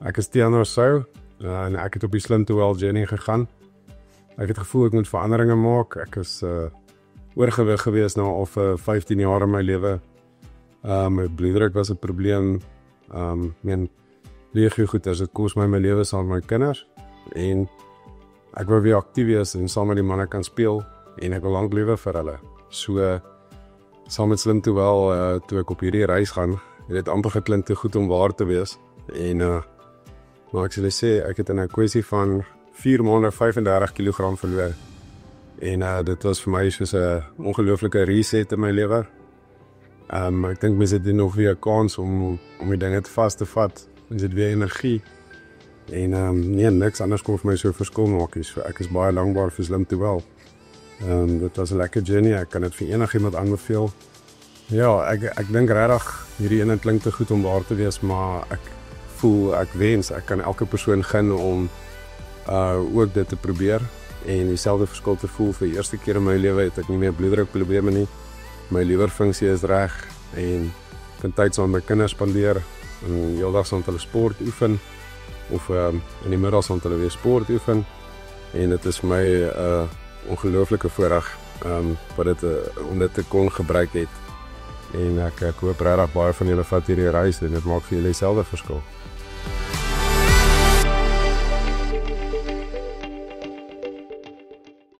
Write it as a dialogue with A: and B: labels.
A: Ek is Theodor Sou en ek het op die Slim to Well journey gegaan. Ek het gevoel ek moet veranderinge maak. Ek is oorgewig gewees nou al vir 15 jaar in my lewe. My bloeddruk was 'n probleem. Leeg goed, dit kos my lewe saam met my kinders. En ek wou weer aktief wees en saam met die manne kan speel en ek wil lank lewe vir hulle. So saam met Slim to Well, toe ek op hierdie reis gaan, het dit amper geklink te goed om waar te wees. En maar ek sal sê, ek het in 'n kwessie van 4 maande 35 kg verloor. En dit was vir my soos 'n ongelooflike reset in my lewe. Ek dink mens het nog weer 'n kans om die dinge vas te vat. Mens het weer energie. En nee, niks anders kon vir my so verskil maak nie. So ek is baie dankbaar vir Slim to Well. Dit was 'n lekker journey. Ek kan dit vir enigiemand aanbeveel. Ja, ek dink regtig hierdie ene klink te goed om waar te wees, maar ek wens ek kan elke persoon gun om ook dit te probeer en dieselfde verskil te voel. Vir die eerste keer in my lewe het ek nie meer bloeddrukprobleme nie. My lewerfunksie is reg en kan tyd saam met my kinders spandeer en heeldag saam met hulle sport oefen of in die middag saam met hulle weer sport oefen. En dit is vir my ongelooflike voorreg om dit te kon gebruik het. En ek hoop regtig baie van julle vat hierdie reis en dit maak vir julle dieselfde verskil.